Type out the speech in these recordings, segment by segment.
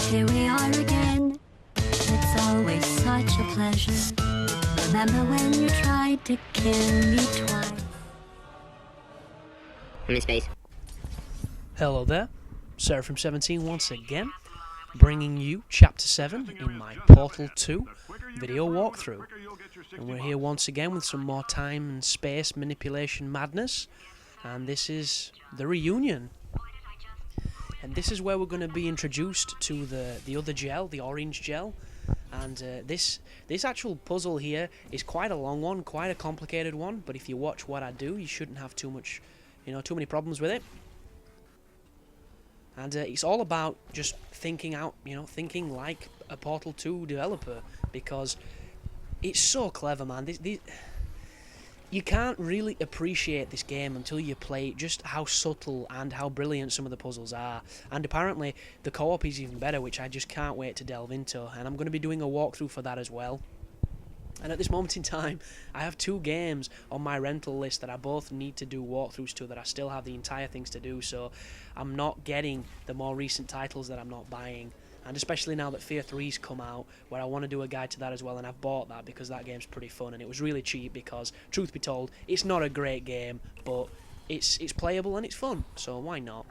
Here we are again. It's always such a pleasure. Remember when you tried to kill me twice? I'm in space. Hello there, Seraphim17 once again, bringing you Chapter 7 in my Portal 2 video walkthrough. And we're here once again with some more time and space manipulation madness, and this is the reunion. And this is where we're going to be introduced to the other gel, the orange gel. And this actual puzzle here is quite a long one, quite a complicated one, but if you watch what I do, you shouldn't have too many problems with it. And it's all about just thinking like a Portal 2 developer, because it's so clever, man. You can't really appreciate this game until you play it, just how subtle and how brilliant some of the puzzles are. And apparently the co-op is even better, which I just can't wait to delve into, and I'm going to be doing a walkthrough for that as well. And at this moment in time, I have 2 games on my rental list that I both need to do walkthroughs to, that I still have the entire things to do, so I'm not getting the more recent titles that I'm not buying. And especially now that Fear 3's come out, where I want to do a guide to that as well, and I've bought that because that game's pretty fun, and it was really cheap because, truth be told, it's not a great game, but it's playable and it's fun, so why not?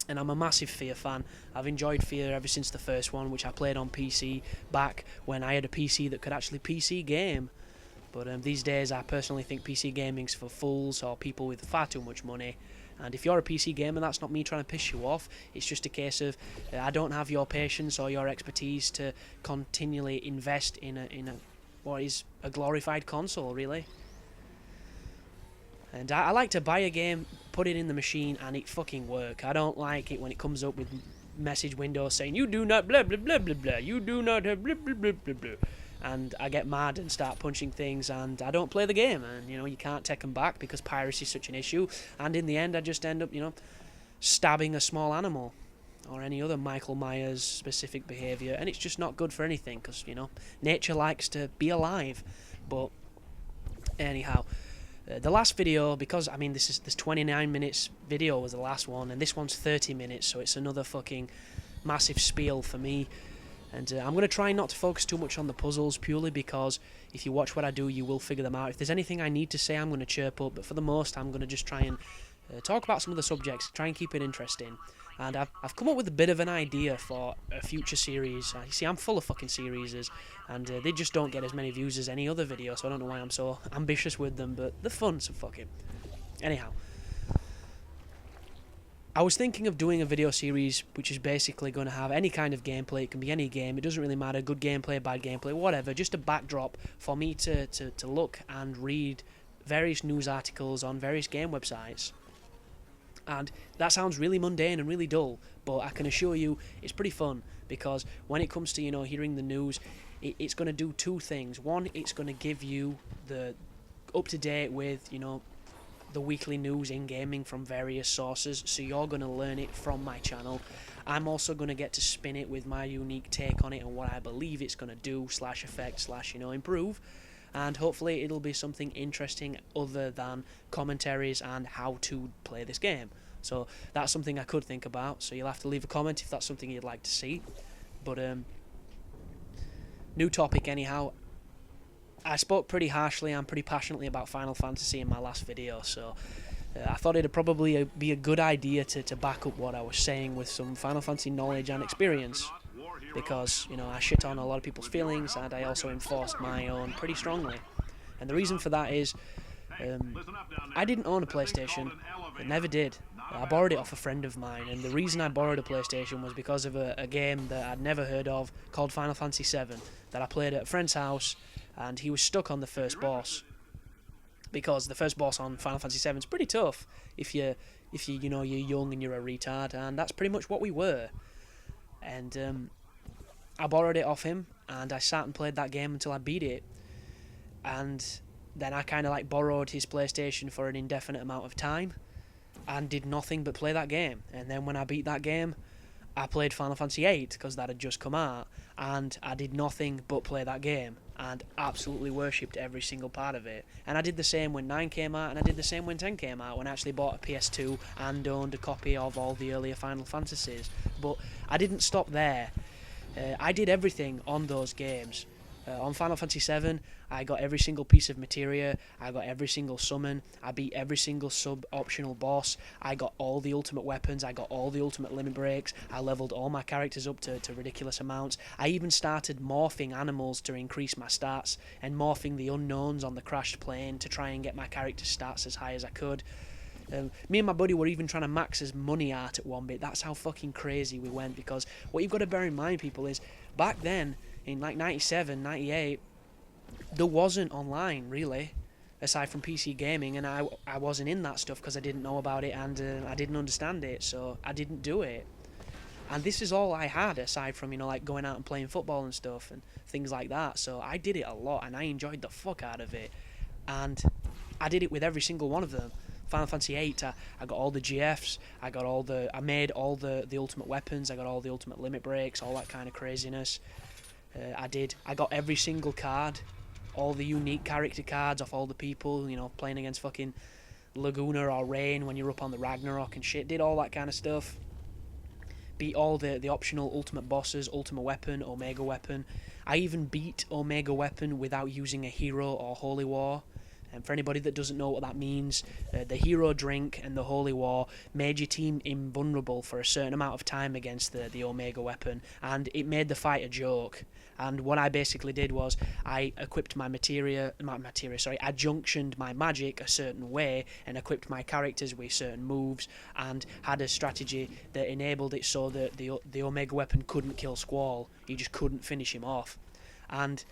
And I'm a massive Fear fan. I've enjoyed Fear ever since the first one, which I played on PC back when I had a PC that could actually PC game. But these days I personally think PC gaming's for fools or people with far too much money. And if you're a PC gamer, that's not me trying to piss you off. It's just a case of I don't have your patience or your expertise to continually invest in what is a glorified console, really. And I like to buy a game, put it in the machine, and it fucking work. I don't like it when it comes up with message windows saying, you do not blah blah blah blah blah, you do not have blah blah blah blah blah. And I get mad and start punching things, and I don't play the game. And, you can't take them back because piracy is such an issue. And in the end, I just end up, stabbing a small animal or any other Michael Myers specific behaviour. And it's just not good for anything because, nature likes to be alive. But anyhow, the last video, because, this 29 minutes video was the last one, and this one's 30 minutes, so it's another fucking massive spiel for me. And I'm going to try not to focus too much on the puzzles, purely because if you watch what I do, you will figure them out. If there's anything I need to say, I'm going to chirp up, but for the most, I'm going to just try and talk about some of the subjects, try and keep it interesting. And I've come up with a bit of an idea for a future series. You see, I'm full of fucking series, and they just don't get as many views as any other video, so I don't know why I'm so ambitious with them, but they're fun, so fuck it. Anyhow, I was thinking of doing a video series which is basically going to have any kind of gameplay. It can be any game, it doesn't really matter, good gameplay, bad gameplay, whatever, just a backdrop for me to look and read various news articles on various game websites. And that sounds really mundane and really dull, but I can assure you it's pretty fun, because when it comes to, hearing the news, it's going to do 2 things. One, it's going to give you the up-to-date with, the weekly news in gaming from various sources, so you're going to learn it from my channel. I'm also going to get to spin it with my unique take on it and what I believe it's going to do, /affect, improve, and hopefully it'll be something interesting other than commentaries and how to play this game. So that's something I could think about, so you'll have to leave a comment if that's something you'd like to see. But new topic anyhow. I spoke pretty harshly and pretty passionately about Final Fantasy in my last video, so I thought it'd probably be a good idea to back up what I was saying with some Final Fantasy knowledge and experience, because, I shit on a lot of people's feelings, and I also enforced my own pretty strongly. And the reason for that is, I didn't own a PlayStation, I never did. I borrowed it off a friend of mine, and the reason I borrowed a PlayStation was because of a game that I'd never heard of called Final Fantasy 7 that I played at a friend's house, and he was stuck on the first boss, because the first boss on Final Fantasy 7 is pretty tough if you're young and you're a retard, and that's pretty much what we were. And I borrowed it off him, and I sat and played that game until I beat it, and then I kind of borrowed his PlayStation for an indefinite amount of time and did nothing but play that game. And then when I beat that game, I played Final Fantasy 8 because that had just come out, and I did nothing but play that game and absolutely worshipped every single part of it. And I did the same when 9 came out, and I did the same when 10 came out, when I actually bought a PS2 and owned a copy of all the earlier Final Fantasies. But I didn't stop there. I did everything on those games. On Final Fantasy VII, I got every single piece of materia, I got every single summon, I beat every single sub-optional boss, I got all the ultimate weapons, I got all the ultimate limit breaks, I leveled all my characters up to ridiculous amounts. I even started morphing animals to increase my stats, and morphing the unknowns on the crashed plane to try and get my character's stats as high as I could. Me and my buddy were even trying to max his money art at one bit. That's how fucking crazy we went, because what you've got to bear in mind, people, is back then, in like 97, 98, there wasn't online, really, aside from PC gaming, and I wasn't in that stuff because I didn't know about it, and I didn't understand it, so I didn't do it. And this is all I had, aside from, like going out and playing football and stuff, and things like that, so I did it a lot, and I enjoyed the fuck out of it, and I did it with every single one of them. Final Fantasy VIII, I got all the GFs, I made all the ultimate weapons, I got all the ultimate limit breaks, all that kind of craziness. I got every single card, all the unique character cards off all the people, playing against fucking Laguna or Rain when you're up on the Ragnarok and shit, did all that kind of stuff. Beat all the optional ultimate bosses, ultimate weapon, omega weapon. I even beat omega weapon without using a hero or holy war. And for anybody that doesn't know what that means, the hero drink and the holy war made your team invulnerable for a certain amount of time against the omega weapon, and it made the fight a joke. And what I basically did was I equipped I junctioned my magic a certain way and equipped my characters with certain moves and had a strategy that enabled it so that the omega weapon couldn't kill Squall. You just couldn't finish him off. And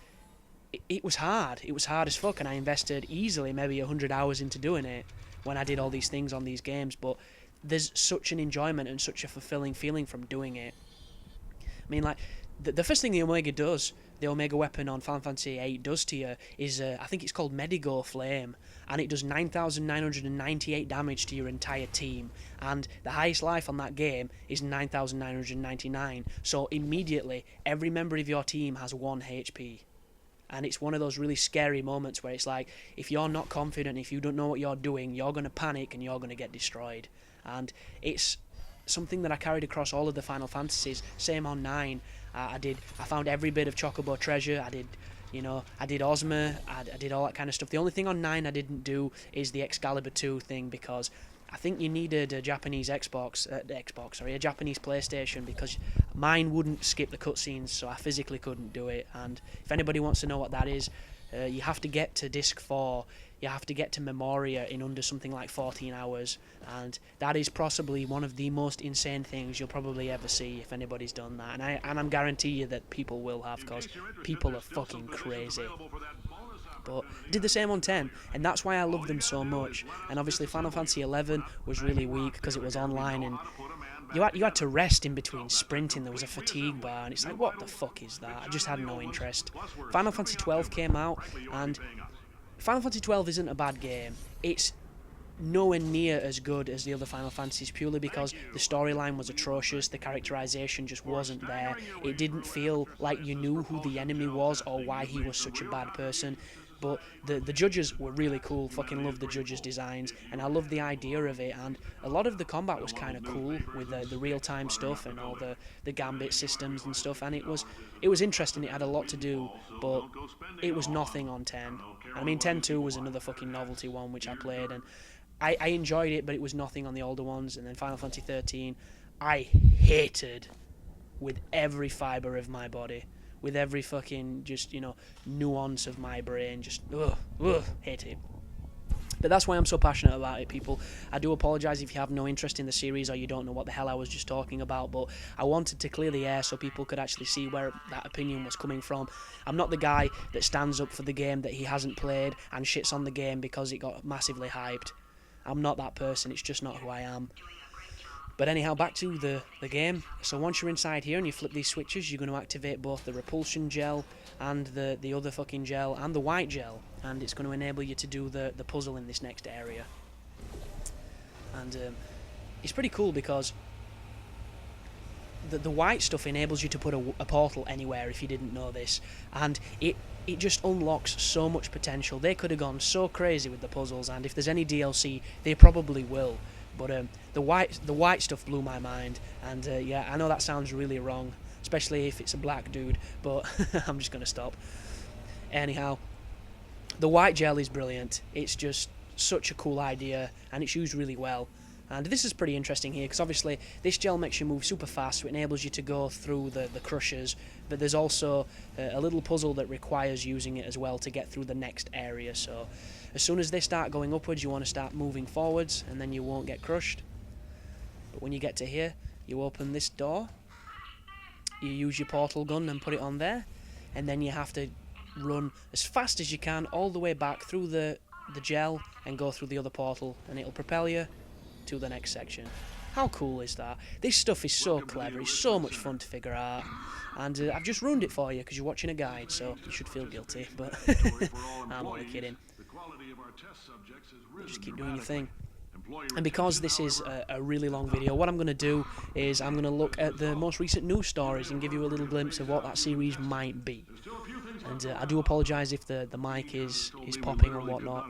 it was hard. It was hard as fuck, and I invested easily maybe 100 hours into doing it when I did all these things on these games, but there's such an enjoyment and such a fulfilling feeling from doing it. I mean, like, the first thing the Omega does, the Omega weapon on Final Fantasy VIII does to you is, I think it's called Medigo Flame, and it does 9,998 damage to your entire team, and the highest life on that game is 9,999, so immediately every member of your team has 1 HP. And it's one of those really scary moments where it's like, if you're not confident, if you don't know what you're doing, you're going to panic and you're going to get destroyed. And it's something that I carried across all of the Final Fantasies. Same on 9. I found every bit of Chocobo treasure. I did Ozma. I did all that kind of stuff. The only thing on 9 I didn't do is the Excalibur 2 thing, because I think you needed a Japanese a Japanese PlayStation, because mine wouldn't skip the cutscenes, so I physically couldn't do it. And if anybody wants to know what that is, you have to get to Disc 4, you have to get to Memoria in under something like 14 hours, and that is possibly one of the most insane things you'll probably ever see if anybody's done that, and I'm guarantee you that people will have, because people are fucking crazy. But did the same on 10, and that's why I love them so much. And obviously Final Fantasy 11 was really weak because it was online, and you had to rest in between sprinting. There was a fatigue bar, and it's like, what the fuck is that? I just had no interest. Final Fantasy 12 came out, and Final Fantasy 12 isn't a bad game. It's nowhere near as good as the other Final Fantasies, purely because the storyline was atrocious, the characterization just wasn't there. It didn't feel like you knew who the enemy was or why he was such a bad person. But the judges were really cool. Fucking love the judges' designs, and I love the idea of it. And a lot of the combat was kind of cool with the real-time stuff and all the gambit systems and stuff. And it was interesting. It had a lot to do, but it was nothing on 10. I mean, 10.2 was another fucking novelty one which I played, and I enjoyed it, but it was nothing on the older ones. And then Final Fantasy 13, I hated with every fibre of my body. With every fucking, just, nuance of my brain, just, hate it. But that's why I'm so passionate about it, people. I do apologise if you have no interest in the series or you don't know what the hell I was just talking about, but I wanted to clear the air so people could actually see where that opinion was coming from. I'm not the guy that stands up for the game that he hasn't played and shits on the game because it got massively hyped. I'm not that person, it's just not who I am. But anyhow, back to the game. So once you're inside here and you flip these switches, you're going to activate both the repulsion gel and the other fucking gel and the white gel. And it's going to enable you to do the puzzle in this next area. And it's pretty cool because the white stuff enables you to put a portal anywhere if you didn't know this, and it just unlocks so much potential. They could have gone so crazy with the puzzles, and if there's any DLC, they probably will. But the white stuff blew my mind, and yeah, I know that sounds really wrong, especially if it's a black dude, but I'm just gonna stop. Anyhow, the white gel is brilliant. It's just such a cool idea, and it's used really well. And this is pretty interesting here, because obviously this gel makes you move super fast, so it enables you to go through the crushers, but there's also a little puzzle that requires using it as well to get through the next area. So as soon as they start going upwards, you want to start moving forwards, and then you won't get crushed. But when you get to here, you open this door, you use your portal gun and put it on there, and then you have to run as fast as you can all the way back through the gel and go through the other portal, and it'll propel you to the next section. How cool is that? This stuff is so clever, it's so much fun to figure out, and I've just ruined it for you because you're watching a guide, so you should feel guilty, but I'm only kidding. Just keep doing your thing. And because this is a really long video, what I'm going to do is I'm going to look at the most recent news stories and give you a little glimpse of what that series might be. And I do apologise if the mic is popping and whatnot.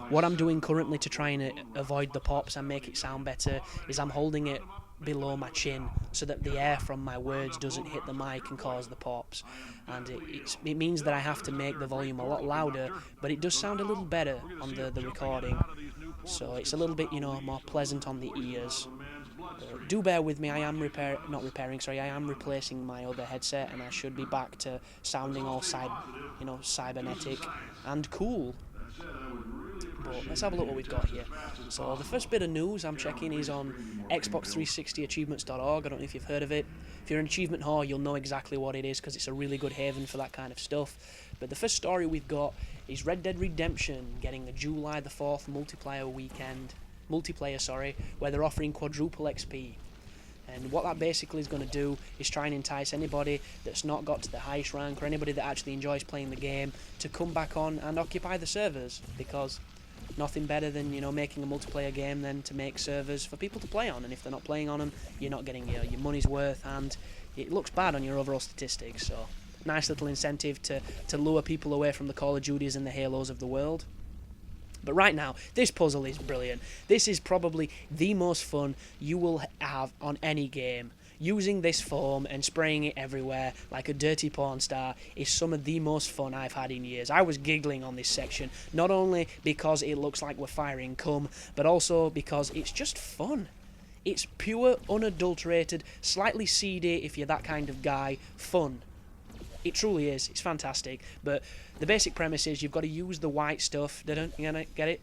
What I'm doing currently to try and avoid the pops and make it sound better is I'm holding it below my chin so that the air from my words doesn't hit the mic and cause the pops. And it means that I have to make the volume a lot louder, but it does sound a little better on the recording. So it's a little bit, you know, more pleasant on the ears. Do bear with me, I am I am replacing my other headset, and I should be back to sounding all cybernetic and cool. But let's have a look what we've got here. So the first bit of news I'm checking is on Xbox360achievements.org. I don't know if you've heard of it. If you're an achievement whore, you'll know exactly what it is, because it's a really good haven for that kind of stuff. But the first story we've got is Red Dead Redemption getting the July the 4th multiplayer, where they're offering quadruple XP. And what that basically is going to do is try and entice anybody that's not got to the highest rank, or anybody that actually enjoys playing the game, to come back on and occupy the servers, because nothing better than, you know, making a multiplayer game than to make servers for people to play on, and if they're not playing on them, you're not getting your money's worth, and it looks bad on your overall statistics. So nice little incentive to lure people away from the Call of Duties and the Halos of the world. But right now, this puzzle is brilliant. This is probably the most fun you will have on any game. Using this foam and spraying it everywhere like a dirty porn star is some of the most fun I've had in years. I was giggling on this section, not only because it looks like we're firing cum, but also because it's just fun. It's pure, unadulterated, slightly seedy if you're that kind of guy, fun. It truly is. It's fantastic. But the basic premise is you've got to use the white stuff, you gonna get it,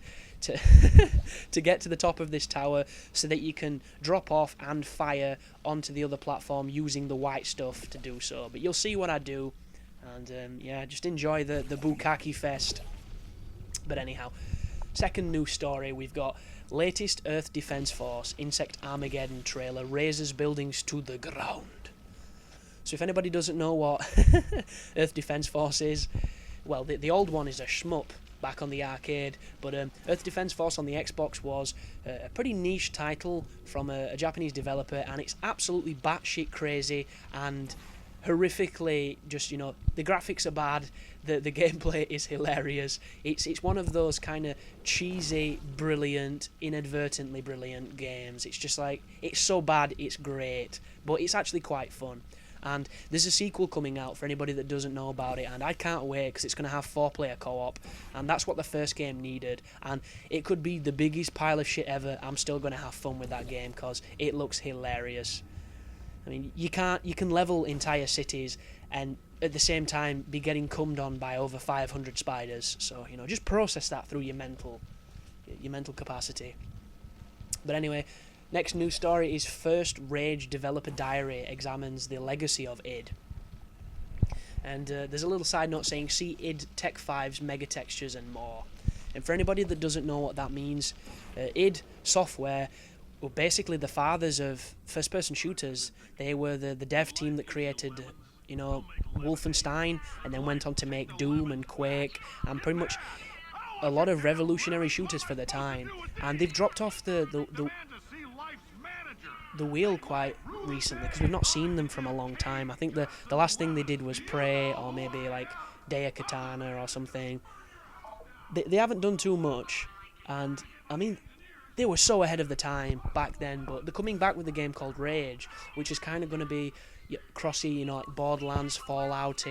to get to the top of this tower, so that you can drop off and fire onto the other platform using the white stuff to do so. But you'll see what I do, and yeah, just enjoy the Bukkake fest. But anyhow, second news story, we've got latest Earth Defense Force Insect Armageddon trailer razes buildings to the ground. So if anybody doesn't know what Earth Defense Force is, well, the old one is a shmup back on the arcade, but Earth Defense Force on the Xbox was a pretty niche title from a Japanese developer, and it's absolutely batshit crazy and horrifically just, you know, the graphics are bad, the gameplay is hilarious. It's one of those kind of cheesy, brilliant, inadvertently brilliant games. It's just like, it's so bad it's great, but it's actually quite fun. And there's a sequel coming out for anybody that doesn't know about it, and I can't wait, because it's going to have 4-player co-op, and that's what the first game needed. And it could be the biggest pile of shit ever. I'm still going to have fun with that game because it looks hilarious. I mean, you can level entire cities and at the same time be getting cummed on by over 500 spiders. So, you know, just process that through your mental capacity. But anyway, next news story is First Rage Developer Diary examines the legacy of id. And there's a little side note saying, see id Tech 5's mega textures and more. And for anybody that doesn't know what that means, id Software were basically the fathers of first-person shooters. They were the dev team that created, you know, Wolfenstein, and then went on to make Doom and Quake, and pretty much a lot of revolutionary shooters for their time. And they've dropped off the the wheel quite recently, because we've not seen them from a long time. I think the last thing they did was Prey, or maybe like Dea Katana or something. They haven't done too much, and I mean, they were so ahead of the time back then, but they're coming back with a game called Rage, which is kind of going to be crossy, you know, like Borderlands, Fallout,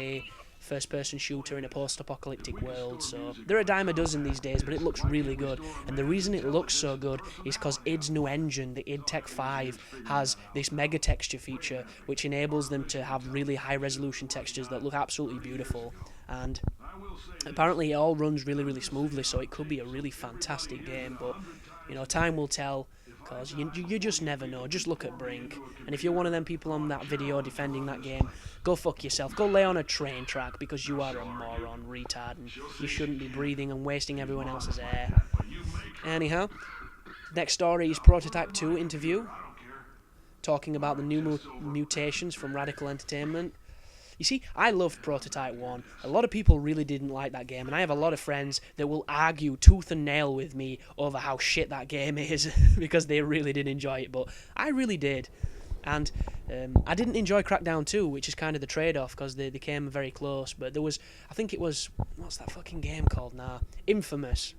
first-person shooter in a post-apocalyptic world. So they're a dime a dozen these days, but it looks really good. And the reason it looks so good is because id's new engine, the id Tech 5, has this mega texture feature, which enables them to have really high-resolution textures that look absolutely beautiful. And apparently it all runs really, really smoothly, so it could be a really fantastic game. But, you know, time will tell, because you just never know. Just look at Brink. And if you're one of them people on that video defending that game, go fuck yourself. Go lay on a train track, because you are a moron, retard, and you shouldn't be breathing and wasting everyone else's air. Anyhow, next story is Prototype 2 interview, talking about the new mutations from Radical Entertainment. You see, I loved Prototype 1. A lot of people really didn't like that game, and I have a lot of friends that will argue tooth and nail with me over how shit that game is, because they really did enjoy it, but I really did. And I didn't enjoy Crackdown 2, which is kind of the trade-off, because they came very close, but there was, I think it was, what's that fucking game called now? Infamous.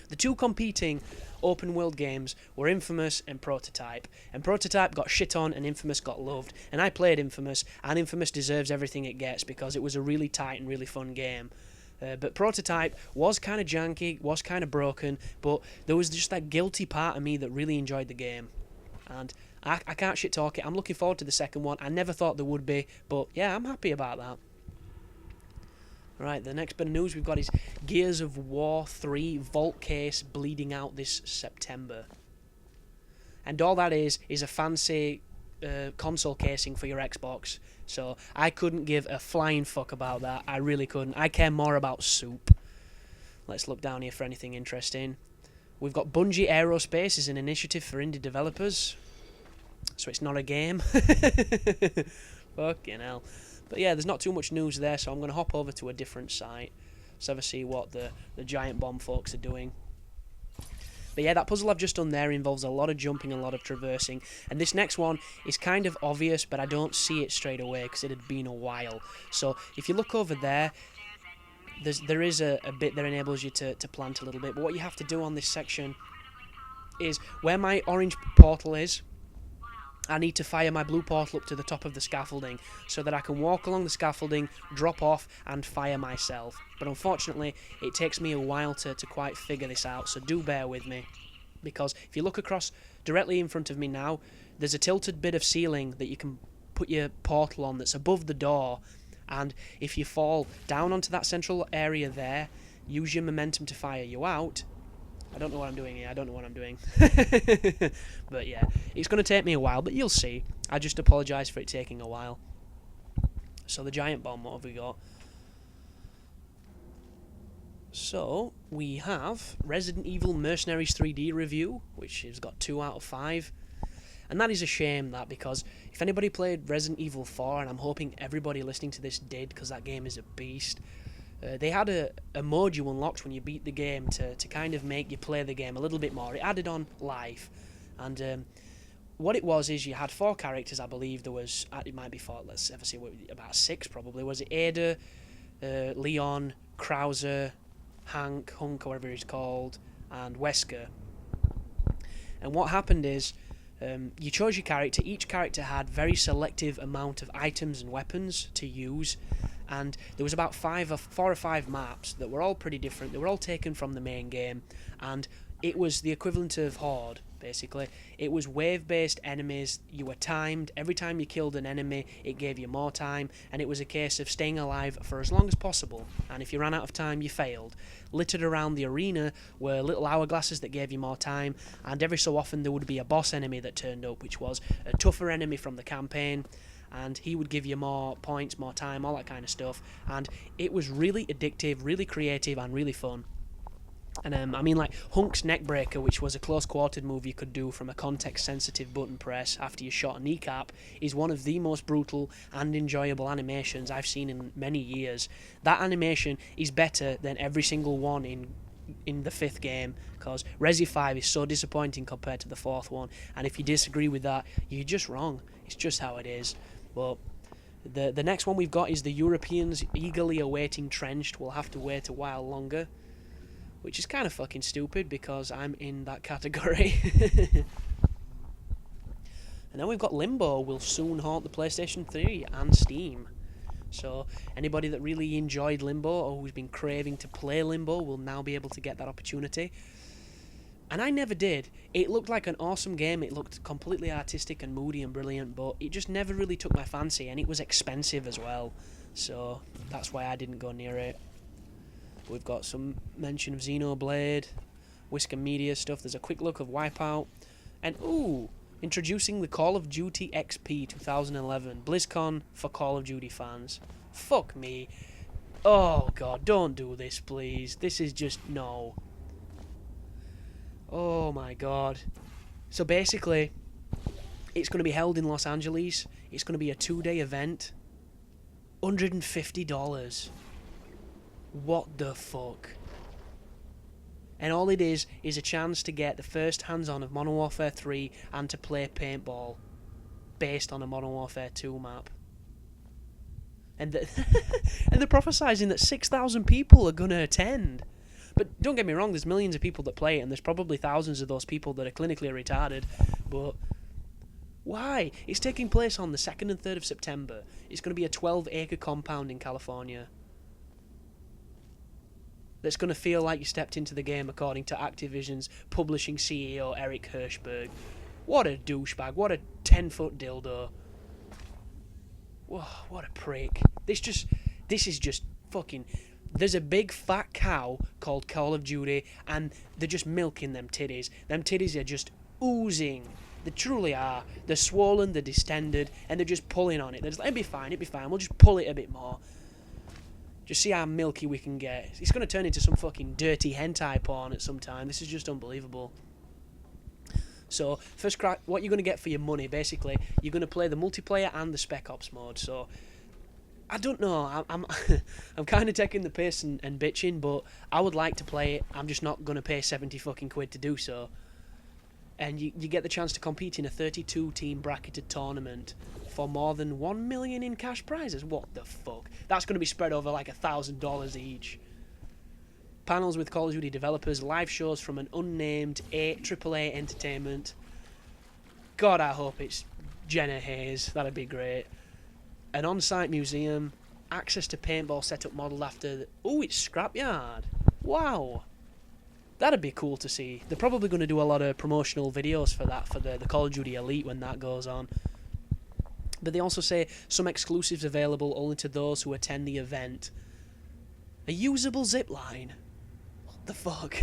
The two competing open-world games were Infamous and Prototype. And Prototype got shit on and Infamous got loved. And I played Infamous, and Infamous deserves everything it gets, because it was a really tight and really fun game. But Prototype was kind of janky, was kind of broken, but there was just that guilty part of me that really enjoyed the game. And I can't shit-talk it. I'm looking forward to the second one. I never thought there would be, but yeah, I'm happy about that. Right, the next bit of news we've got is Gears of War 3 Vault Case bleeding out this September. And all that is a fancy console casing for your Xbox. So I couldn't give a flying fuck about that. I really couldn't. I care more about soup. Let's look down here for anything interesting. We've got Bungie Aerospace is an initiative for indie developers. So it's not a game. Fucking hell. But yeah, there's not too much news there, so I'm going to hop over to a different site. Let's have a see what the Giant Bomb folks are doing. But yeah, that puzzle I've just done there involves a lot of jumping and a lot of traversing. And this next one is kind of obvious, but I don't see it straight away because it had been a while. So if you look over there, there is a bit that enables you to plant a little bit. But what you have to do on this section is where my orange portal is, I need to fire my blue portal up to the top of the scaffolding so that I can walk along the scaffolding, drop off, and fire myself. But unfortunately, it takes me a while to quite figure this out, so do bear with me. Because if you look across directly in front of me now, there's a tilted bit of ceiling that you can put your portal on that's above the door, and if you fall down onto that central area there, use your momentum to fire you out. I don't know what I'm doing here. I don't know what I'm doing. But yeah, it's going to take me a while, but you'll see. I just apologise for it taking a while. So the Giant Bomb, what have we got? So we have Resident Evil Mercenaries 3D review, which has got 2 out of 5. And that is a shame, that, because if anybody played Resident Evil 4, and I'm hoping everybody listening to this did, because that game is a beast, they had a mode you unlocked when you beat the game to kind of make you play the game a little bit more. It added on life. And what it was is you had 4 characters, I believe. There was, it might be 4, let's ever see, about 6 probably. Was it Ada, Leon, Krauser, Hunk, or whatever he's called, and Wesker? And what happened is, you chose your character. Each character had very selective amount of items and weapons to use, and there was about 4 or 5 maps that were all pretty different. They were all taken from the main game, and it was the equivalent of Horde, basically. It was wave-based enemies. You were timed. Every time you killed an enemy, it gave you more time, and it was a case of staying alive for as long as possible, and if you ran out of time, you failed. Littered around the arena were little hourglasses that gave you more time, and every so often there would be a boss enemy that turned up, which was a tougher enemy from the campaign, and he would give you more points, more time, all that kind of stuff. And it was really addictive, really creative, and really fun. And I mean, like Hunk's Neckbreaker, which was a close-quartered move you could do from a context-sensitive button press after you shot a kneecap, is one of the most brutal and enjoyable animations I've seen in many years. That animation is better than every single one in in the 5th game, because Resi 5 is so disappointing compared to the 4th one, and if you disagree with that, you're just wrong. It's just how it is. But the next one we've got is the Europeans eagerly awaiting Trenched. We'll have to wait a while longer, which is kind of fucking stupid because I'm in that category. And then we've got Limbo will soon haunt the PlayStation 3 and Steam. So anybody that really enjoyed Limbo or who's been craving to play Limbo will now be able to get that opportunity. And I never did. It looked like an awesome game. It looked completely artistic and moody and brilliant, but it just never really took my fancy, and it was expensive as well. So that's why I didn't go near it. We've got some mention of Xenoblade, Whisker Media stuff. There's a quick look of Wipeout. And ooh, introducing the Call of Duty XP 2011. BlizzCon for Call of Duty fans. Fuck me. Oh god, don't do this, please. This is just no. Oh my god. So basically, it's going to be held in Los Angeles. It's going to be a 2-day event. $150. What the fuck? And all it is a chance to get the first hands-on of Modern Warfare 3 and to play paintball based on a Modern Warfare 2 map. And they're prophesying that 6,000 people are going to attend. But don't get me wrong, there's millions of people that play it, and there's probably thousands of those people that are clinically retarded. But why? It's taking place on the 2nd and 3rd of September. It's going to be a 12-acre compound in California. That's going to feel like you stepped into the game, according to Activision's publishing CEO Eric Hirschberg. What a douchebag. What a 10-foot dildo. Whoa, what a prick. This is just fucking... There's a big fat cow called Call of Duty, and they're just milking them titties. Them titties are just oozing. They truly are. They're swollen, they're distended, and they're just pulling on it. They're just like, it'll be fine. We'll just pull it a bit more. Just see how milky we can get. It's going to turn into some fucking dirty hentai porn at some time. This is just unbelievable. So, first crack, what you're going to get for your money, basically, you're going to play the multiplayer and the Spec Ops mode. So, I don't know. I'm kind of taking the piss and bitching, but I would like to play it. I'm just not going to pay 70 fucking quid to do so. And you get the chance to compete in a 32-team bracketed tournament for more than $1 million in cash prizes. What the fuck? That's going to be spread over like $1,000 each. Panels with Call of Duty developers, live shows from an unnamed AAA entertainment. God, I hope it's Jenna Hayes. That'd be great. An on-site museum, access to paintball setup modelled after... Oh, it's Scrapyard. Wow. That'd be cool to see. They're probably going to do a lot of promotional videos for that, for the Call of Duty Elite when that goes on. But they also say some exclusives available only to those who attend the event. A usable zipline. What the fuck?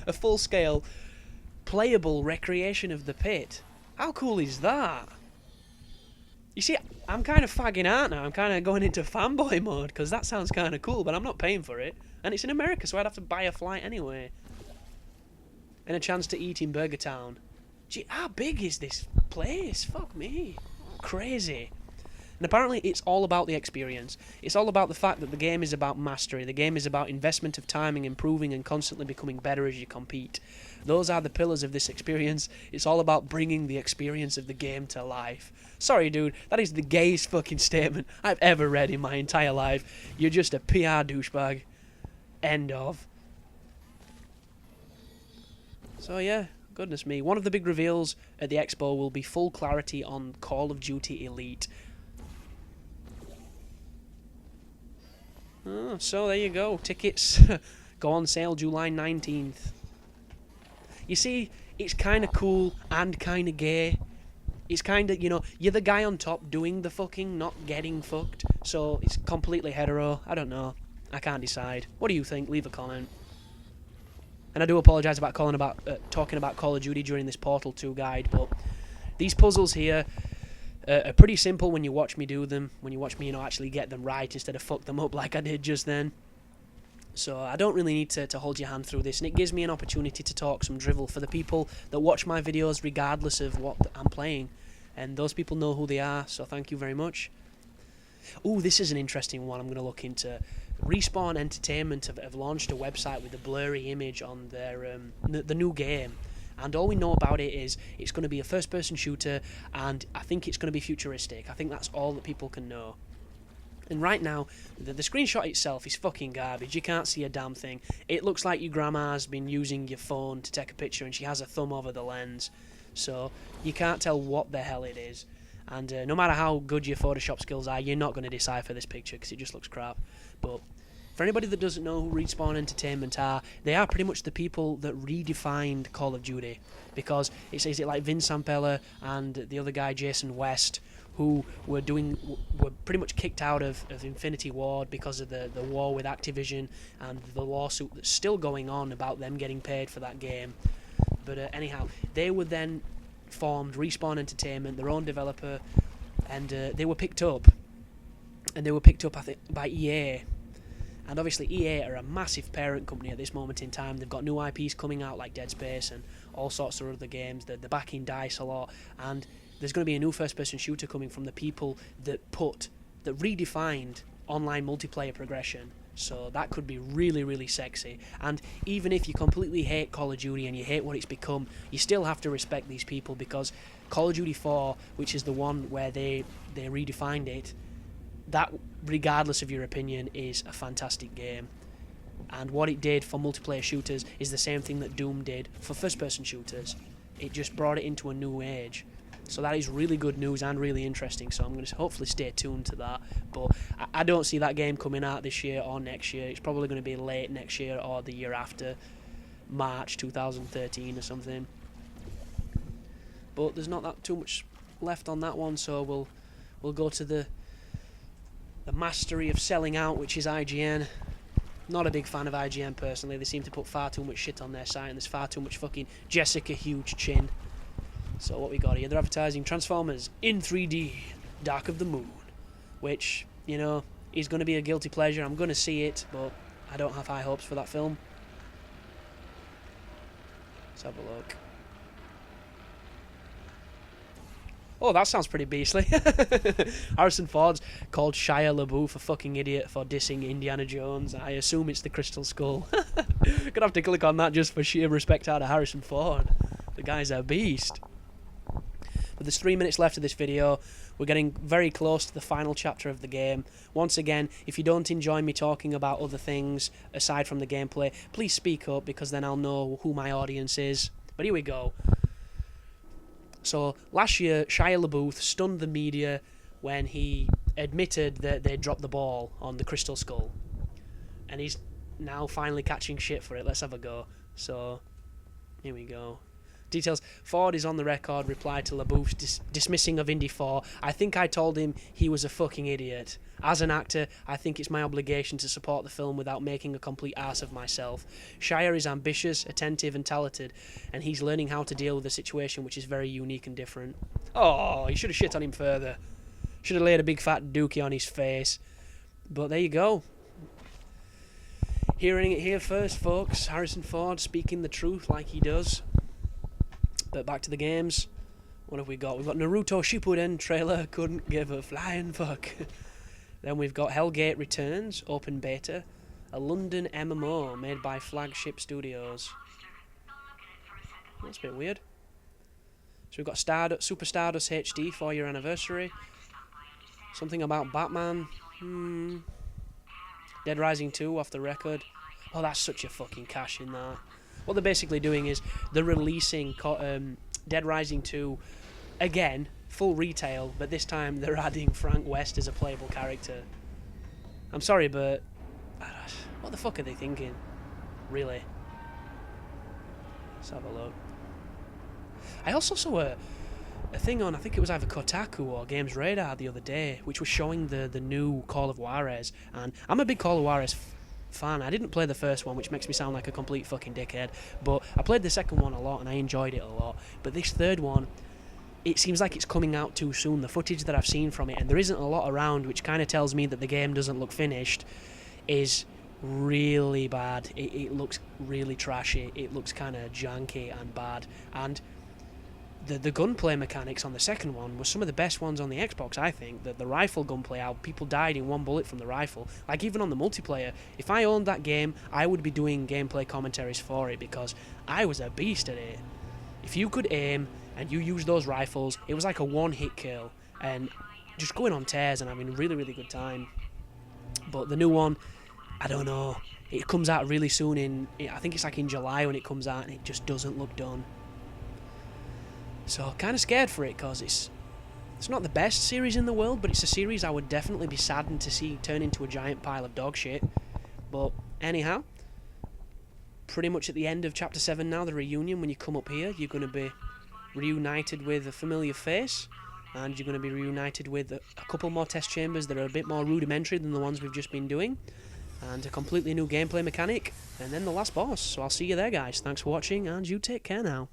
A full-scale, playable recreation of the pit. How cool is that? You see, I'm kind of fagging out now. I'm kind of going into fanboy mode, because that sounds kind of cool, but I'm not paying for it. And it's in America, so I'd have to buy a flight anyway. And a chance to eat in Burger Town. Gee, how big is this place? Fuck me. Crazy. And apparently it's all about the experience. It's all about the fact that the game is about mastery. The game is about investment of time and improving and constantly becoming better as you compete. Those are the pillars of this experience. It's all about bringing the experience of the game to life. Sorry, dude. That is the gayest fucking statement I've ever read in my entire life. You're just a PR douchebag. End of. So yeah, goodness me. One of the big reveals at the expo will be full clarity on Call of Duty Elite. Oh, so there you go. Tickets go on sale July 19th. You see, it's kind of cool and kind of gay. It's kind of, you know, you're the guy on top doing the fucking, not getting fucked. So it's completely hetero. I don't know. I can't decide. What do you think? Leave a comment. And I do apologise about talking about Call of Duty during this Portal 2 guide, but these puzzles here are pretty simple when you watch me do them, when you watch me, you know, actually get them right instead of fuck them up like I did just then. So I don't really need to hold your hand through this, and it gives me an opportunity to talk some drivel for the people that watch my videos regardless of what I'm playing. And those people know who they are, so thank you very much. Ooh, this is an interesting one I'm going to look into. Respawn Entertainment have launched a website with a blurry image on their the new game, and all we know about it is it's going to be a first-person shooter, and I think it's going to be futuristic. I think that's all that people can know. And right now, the screenshot itself is fucking garbage. You can't see a damn thing. It looks like your grandma's been using your phone to take a picture and she has a thumb over the lens. So you can't tell what the hell it is. And no matter how good your Photoshop skills are, you're not going to decipher this picture because it just looks crap. But for anybody that doesn't know who Respawn Entertainment are, they are pretty much the people that redefined Call of Duty. Because it says it like Vince Zampella and the other guy, Jason West, who were pretty much kicked out of Infinity Ward because of the war with Activision and the lawsuit that's still going on about them getting paid for that game. But anyhow, they were then formed Respawn Entertainment, their own developer, and they were picked up. And they were picked up, I think, by EA. And obviously EA are a massive parent company at this moment in time. They've got new IPs coming out like Dead Space and all sorts of other games. They're backing DICE a lot. And there's going to be a new first-person shooter coming from the people that redefined online multiplayer progression. So that could be really, really sexy. And even if you completely hate Call of Duty and you hate what it's become, you still have to respect these people, because Call of Duty 4, which is the one where they redefined it, that, regardless of your opinion, is a fantastic game. And what it did for multiplayer shooters is the same thing that Doom did for first-person shooters. It just brought it into a new age. So that is really good news and really interesting, so I'm going to hopefully stay tuned to that. But I don't see that game coming out this year or next year. It's probably going to be late next year or the year after, March 2013 or something. But there's not that too much left on that one, so we'll go to the mastery of selling out, which is IGN. Not a big fan of IGN personally. They seem to put far too much shit on their site, and there's far too much fucking Jessica Huge chin. So what we got here, they're advertising Transformers in 3D, Dark of the Moon, which, you know, is going to be a guilty pleasure. I'm going to see it, but I don't have high hopes for that film. Let's have a look. Oh, that sounds pretty beastly. Harrison Ford's called Shia LaBeouf a fucking idiot for dissing Indiana Jones. I assume it's the Crystal Skull. Gonna have to click on that just for sheer respect out of Harrison Ford. The guy's a beast. But there's 3 minutes left of this video. We're getting very close to the final chapter of the game. Once again, if you don't enjoy me talking about other things aside from the gameplay, please speak up, because then I'll know who my audience is. But here we go. So last year, Shia LaBeouf stunned the media when he admitted that they dropped the ball on the Crystal Skull. And he's now finally catching shit for it. Let's have a go. So, here we go. Details. Ford is on the record, replied to LaBeouf's dismissing of Indy 4. I think I told him he was a fucking idiot. As an actor, I think it's my obligation to support the film without making a complete ass of myself. Shia is ambitious, attentive and talented, and he's learning how to deal with the situation, which is very unique and different. Oh, he should have shit on him further. Should have laid a big fat dookie on his face. But there you go. Hearing it here first, folks. Harrison Ford speaking the truth like he does. But back to the games. What have we got? We've got Naruto Shippuden trailer. Couldn't give a flying fuck. Then we've got Hellgate Returns, open beta. A London MMO made by Flagship Studios. That's a bit weird. So we've got Super Stardust HD 4-year anniversary. Something about Batman. Dead Rising 2 off the record. Oh, that's such a fucking cash in that. What they're basically doing is they're releasing Dead Rising 2 again, full retail, but this time they're adding Frank West as a playable character. I'm sorry, but what the fuck are they thinking? Really? Let's have a look. I also saw a thing on, I think it was either Kotaku or Games Radar the other day, which was showing the new Call of Juarez, and I'm a big Call of Juarez fan. I didn't play the first one, which makes me sound like a complete fucking dickhead, but I played the second one a lot and I enjoyed it a lot. But this third one, it seems like it's coming out too soon. The footage that I've seen from it, and there isn't a lot around, which kind of tells me that the game doesn't look finished, is really bad. It looks really trashy. It looks kind of janky and bad. And the gunplay mechanics on the second one were some of the best ones on the Xbox, I think. The rifle gunplay, how people died in one bullet from the rifle. Like, even on the multiplayer, if I owned that game, I would be doing gameplay commentaries for it, because I was a beast at it. If you could aim and you use those rifles, it was like a one-hit kill, and just going on tears and having a really, really good time. But the new one, I don't know. It comes out really soon I think it's like in July when it comes out, and it just doesn't look done. So, kind of scared for it, because it's not the best series in the world, but it's a series I would definitely be saddened to see turn into a giant pile of dog shit. But, anyhow, pretty much at the end of Chapter 7 now, the reunion, when you come up here, you're going to be reunited with a familiar face, and you're going to be reunited with a couple more test chambers that are a bit more rudimentary than the ones we've just been doing, and a completely new gameplay mechanic, and then the last boss. So I'll see you there, guys. Thanks for watching, and you take care now.